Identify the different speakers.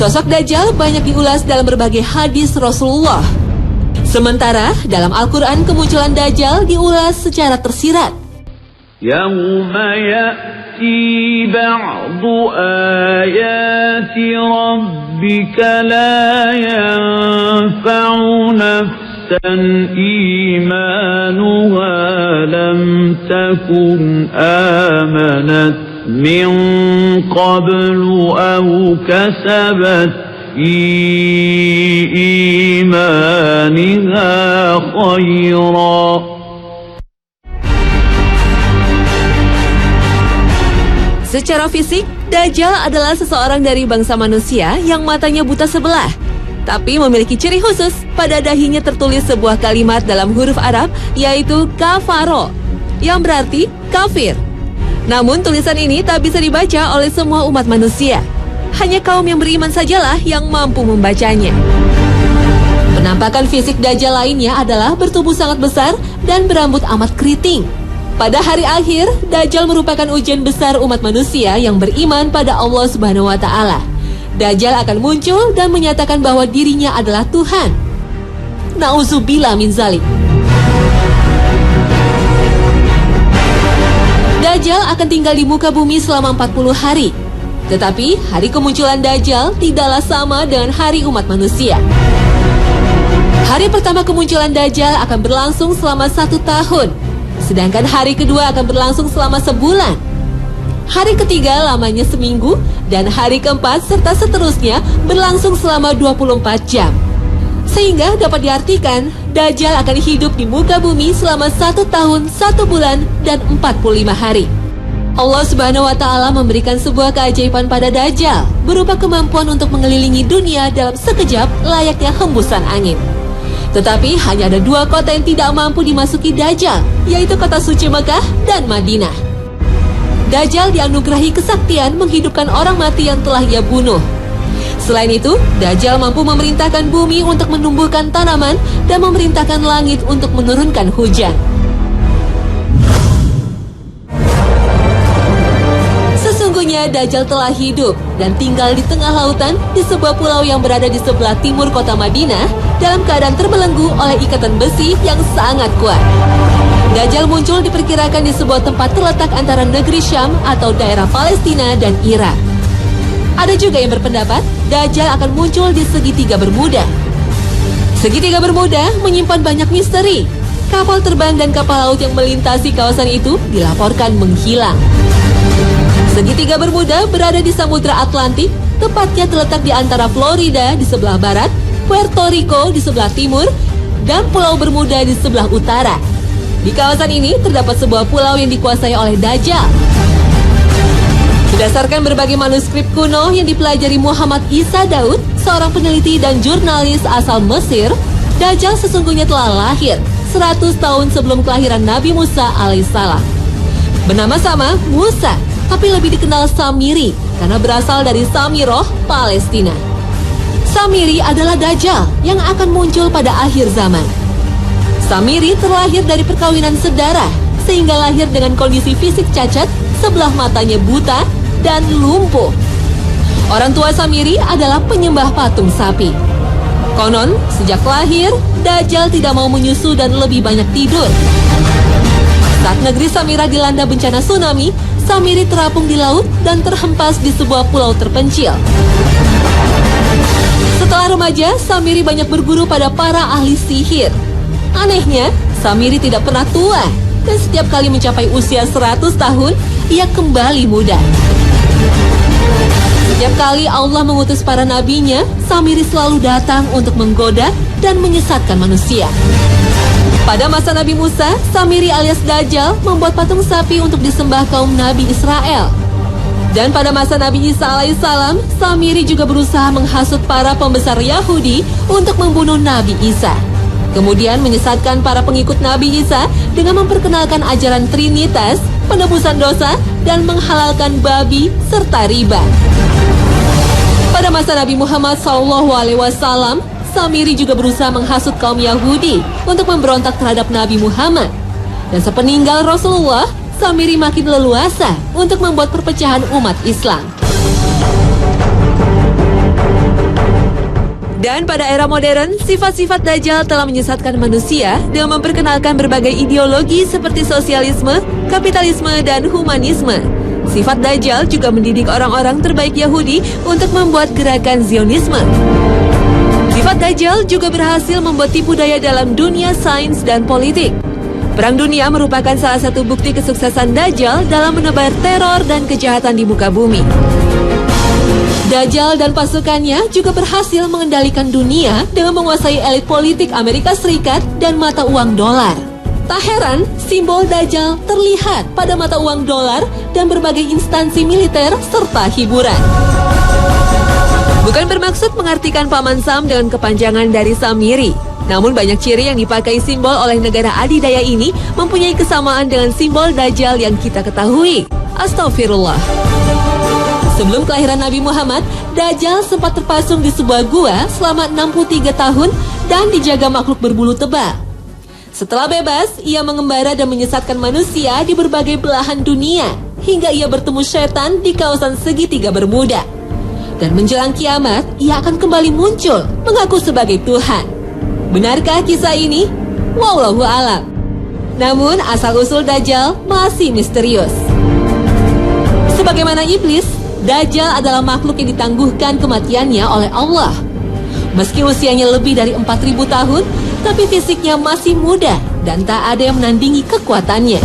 Speaker 1: Sosok Dajjal banyak diulas dalam berbagai hadis Rasulullah. Sementara dalam Al-Quran kemunculan Dajjal diulas secara tersirat.
Speaker 2: Yawma ya'ti ba'du ayati rabbika la yanfa'u nafsan imanuha lam takun amanat min qablu aw kasabat fi imaniha khayra.
Speaker 1: Secara fisik, Dajjal adalah seseorang dari bangsa manusia yang matanya buta sebelah, tapi memiliki ciri khusus. Pada dahinya tertulis sebuah kalimat dalam huruf Arab, yaitu kafaro, yang berarti kafir. Namun tulisan ini tak bisa dibaca oleh semua umat manusia. Hanya kaum yang beriman sajalah yang mampu membacanya. Penampakan fisik Dajjal lainnya adalah bertubuh sangat besar dan berambut amat keriting. Pada hari akhir, Dajjal merupakan ujian besar umat manusia yang beriman pada Allah Subhanahu wa Ta'ala. Dajjal akan muncul dan menyatakan bahwa dirinya adalah Tuhan. Na'udzubillah min zalik. Dajjal akan tinggal di muka bumi selama 40 hari. Tetapi hari kemunculan Dajjal tidaklah sama dengan hari umat manusia. Hari pertama kemunculan Dajjal akan berlangsung selama 1 tahun. Sedangkan hari kedua akan berlangsung selama sebulan. Hari ketiga lamanya seminggu, dan hari keempat serta seterusnya berlangsung selama 24 jam. Sehingga dapat diartikan, Dajjal akan hidup di muka bumi selama 1 tahun, 1 bulan, dan 45 hari. Allah Subhanahu wa Ta'ala memberikan sebuah keajaiban pada Dajjal, berupa kemampuan untuk mengelilingi dunia dalam sekejap layaknya hembusan angin. Tetapi hanya ada 2 kota yang tidak mampu dimasuki Dajjal, yaitu kota suci Mekah dan Madinah. Dajjal dianugerahi kesaktian menghidupkan orang mati yang telah ia bunuh. Selain itu, Dajjal mampu memerintahkan bumi untuk menumbuhkan tanaman dan memerintahkan langit untuk menurunkan hujan. Sesungguhnya Dajjal telah hidup dan tinggal di tengah lautan di sebuah pulau yang berada di sebelah timur kota Madinah dalam keadaan terbelenggu oleh ikatan besi yang sangat kuat. Dajjal muncul diperkirakan di sebuah tempat terletak antara negeri Syam atau daerah Palestina dan Irak. Ada juga yang berpendapat Dajjal akan muncul di segitiga Bermuda. Segitiga Bermuda menyimpan banyak misteri. Kapal terbang dan kapal laut yang melintasi kawasan itu dilaporkan menghilang. Segitiga Bermuda berada di Samudra Atlantik, tepatnya terletak di antara Florida di sebelah barat, Puerto Rico di sebelah timur, dan Pulau Bermuda di sebelah utara. Di kawasan ini terdapat sebuah pulau yang dikuasai oleh Dajjal. Berdasarkan berbagai manuskrip kuno yang dipelajari Muhammad Isa Daud, seorang peneliti dan jurnalis asal Mesir, Dajjal sesungguhnya telah lahir 100 tahun sebelum kelahiran Nabi Musa alaihissalam. Bernama sama Musa, tapi lebih dikenal Samiri karena berasal dari Samiroh, Palestina. Samiri adalah Dajjal yang akan muncul pada akhir zaman. Samiri terlahir dari perkawinan sedara, sehingga lahir dengan kondisi fisik cacat, sebelah matanya buta, dan lumpuh. Orang tua Samiri adalah penyembah patung sapi. Konon, sejak lahir, Dajjal tidak mau menyusu dan lebih banyak tidur. Saat negeri Samira dilanda bencana tsunami, Samiri terapung di laut dan terhempas di sebuah pulau terpencil. Setelah remaja, Samiri banyak berguru pada para ahli sihir. Anehnya, Samiri tidak pernah tua, dan setiap kali mencapai usia 100 tahun, ia kembali muda. Setiap kali Allah mengutus para nabinya, Samiri selalu datang untuk menggoda dan menyesatkan manusia. Pada masa Nabi Musa, Samiri alias Dajjal membuat patung sapi untuk disembah kaum Nabi Israel. Dan pada masa Nabi Isa alaihissalam, Samiri juga berusaha menghasut para pembesar Yahudi untuk membunuh Nabi Isa. Kemudian menyesatkan para pengikut Nabi Isa dengan memperkenalkan ajaran Trinitas, penebusan dosa, dan menghalalkan babi serta riba. Pada masa Nabi Muhammad SAW, Samiri juga berusaha menghasut kaum Yahudi untuk memberontak terhadap Nabi Muhammad. Dan sepeninggal Rasulullah, Samiri makin leluasa untuk membuat perpecahan umat Islam. Dan pada era modern, sifat-sifat Dajjal telah menyesatkan manusia dengan memperkenalkan berbagai ideologi seperti sosialisme, kapitalisme, dan humanisme. Sifat Dajjal juga mendidik orang-orang terbaik Yahudi untuk membuat gerakan Zionisme. Sifat Dajjal juga berhasil membuat tipu daya dalam dunia sains dan politik. Perang dunia merupakan salah satu bukti kesuksesan Dajjal dalam menebar teror dan kejahatan di muka bumi. Dajjal dan pasukannya juga berhasil mengendalikan dunia dengan menguasai elit politik Amerika Serikat dan mata uang dolar. Tak heran, simbol Dajjal terlihat pada mata uang dolar dan berbagai instansi militer serta hiburan. Bukan bermaksud mengartikan Paman Sam dengan kepanjangan dari Samiri. Namun banyak ciri yang dipakai simbol oleh negara adidaya ini mempunyai kesamaan dengan simbol Dajjal yang kita ketahui. Astagfirullah. Sebelum kelahiran Nabi Muhammad, Dajjal sempat terpasung di sebuah gua selama 63 tahun dan dijaga makhluk berbulu tebal. Setelah bebas, ia mengembara dan menyesatkan manusia di berbagai belahan dunia, hingga ia bertemu setan di kawasan segitiga Bermuda. Dan menjelang kiamat, ia akan kembali muncul, mengaku sebagai Tuhan. Benarkah kisah ini? Wallahu a'lam. Namun, asal-usul Dajjal masih misterius. Sebagaimana iblis, Dajjal adalah makhluk yang ditangguhkan kematiannya oleh Allah. Meski usianya lebih dari 4.000 tahun, tapi fisiknya masih muda dan tak ada yang menandingi kekuatannya.